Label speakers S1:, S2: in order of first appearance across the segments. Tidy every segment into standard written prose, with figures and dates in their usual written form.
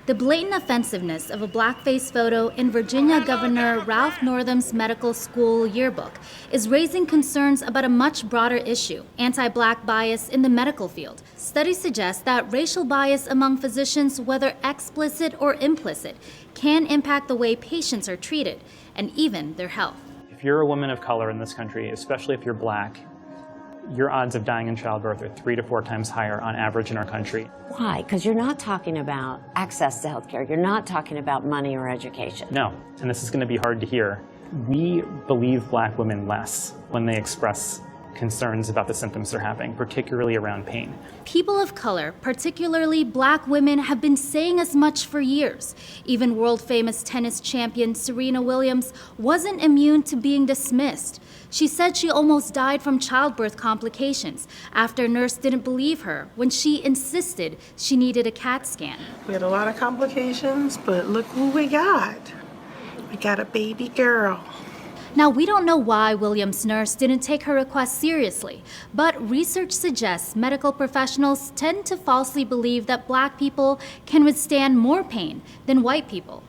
S1: The blatant offensiveness of a blackface photo in Virginia Governor Ralph Northam's medical school yearbook is raising concerns about a much broader issue, anti-black bias in the medical field. Studies suggest that racial bias among physicians, whether explicit or implicit, can impact the way patients are treated and even their health.
S2: If you're a woman of color in this country, especially if you're black, your odds of dying in childbirth are 3 to 4 times higher on average in our country.
S3: Why? Because you're not talking about access to healthcare. You're not talking about money or education.
S2: No, and this is going to be hard to hear. We believe black women less when they express concerns about the symptoms they're having, particularly around pain.
S1: People of color, particularly black women, have been saying as much for years. Even world-famous tennis champion Serena Williams wasn't immune to being dismissed. She said she almost died from childbirth complications after a nurse didn't believe her when she insisted she needed a CAT scan.
S4: We had a lot of complications, but look who we got. We got a baby girl.
S1: Now, we don't know why Williams' nurse didn't take her request seriously, but research suggests medical professionals tend to falsely believe that black people can withstand more pain than white people.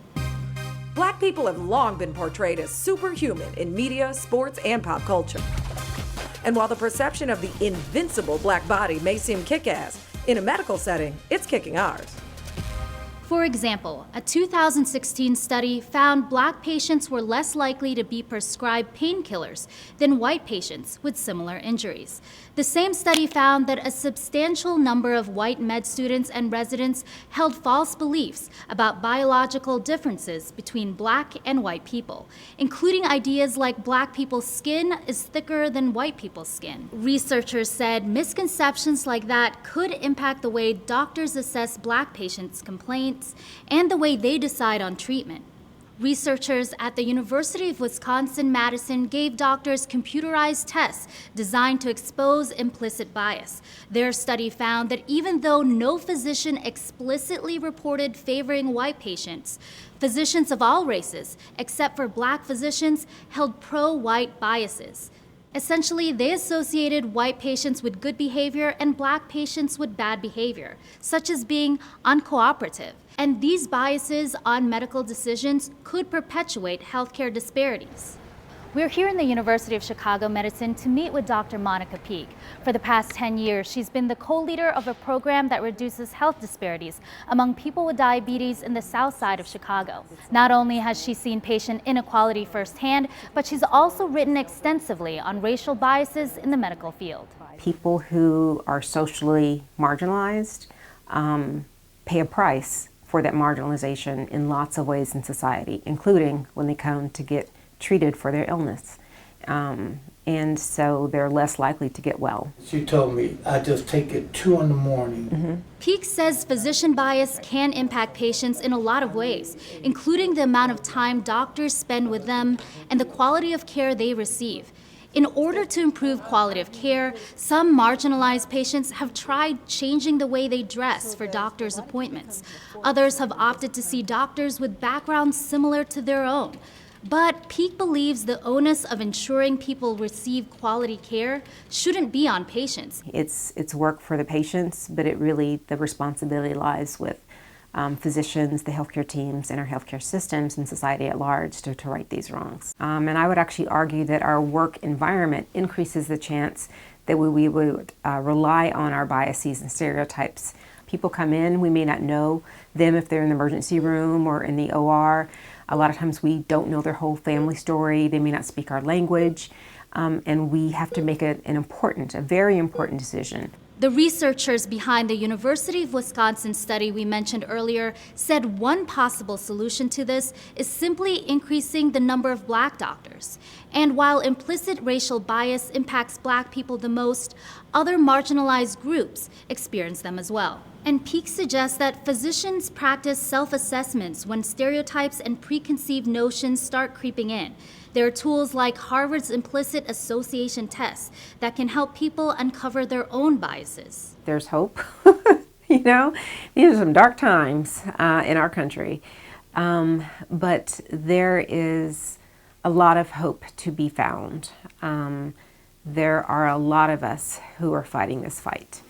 S5: Black people have long been portrayed as superhuman in media, sports, and pop culture. And while the perception of the invincible black body may seem kick-ass, in a medical setting, it's kicking ours.
S1: For example, a 2016 study found black patients were less likely to be prescribed painkillers than white patients with similar injuries. The same study found that a substantial number of white med students and residents held false beliefs about biological differences between black and white people, including ideas like black people's skin is thicker than white people's skin. Researchers said misconceptions like that could impact the way doctors assess black patients' complaints and the way they decide on treatment. Researchers at the University of Wisconsin-Madison gave doctors computerized tests designed to expose implicit bias. Their study found that even though no physician explicitly reported favoring white patients, physicians of all races, except for black physicians, held pro-white biases. Essentially, they associated white patients with good behavior and black patients with bad behavior, such as being uncooperative. And these biases on medical decisions could perpetuate healthcare disparities. We're here in the University of Chicago Medicine to meet with Dr. Monica Peek. For the past 10 years, she's been the co-leader of a program that reduces health disparities among people with diabetes in the South Side of Chicago. Not only has she seen patient inequality firsthand, but she's also written extensively on racial biases in the medical field.
S6: People who are socially marginalized pay a price for that marginalization in lots of ways in society, including when they come to get treated for their illness. And so they're less likely to get well.
S7: She told me, I just take it 2 in the morning.
S1: Peek says physician bias can impact patients in a lot of ways, including the amount of time doctors spend with them and the quality of care they receive. In order to improve quality of care, some marginalized patients have tried changing the way they dress for doctors' appointments. Others have opted to see doctors with backgrounds similar to their own. But Peek believes the onus of ensuring people receive quality care shouldn't be on patients.
S6: It's work for the patients, but the responsibility lies with physicians, the healthcare teams, and our healthcare systems and society at large to right these wrongs. And I would actually argue that our work environment increases the chance that we would rely on our biases and stereotypes. People come in, we may not know them if they're in the emergency room or in the OR. A lot of times we don't know their whole family story. They may not speak our language. And we have to make a very important decision.
S1: The researchers behind the University of Wisconsin study we mentioned earlier said one possible solution to this is simply increasing the number of black doctors. And while implicit racial bias impacts black people the most, other marginalized groups experience them as well. And Peek suggests that physicians practice self-assessments when stereotypes and preconceived notions start creeping in. There are tools like Harvard's implicit association test that can help people uncover their own biases.
S6: There's hope. You know, these are some dark times in our country, but there is a lot of hope to be found. There are a lot of us who are fighting this fight.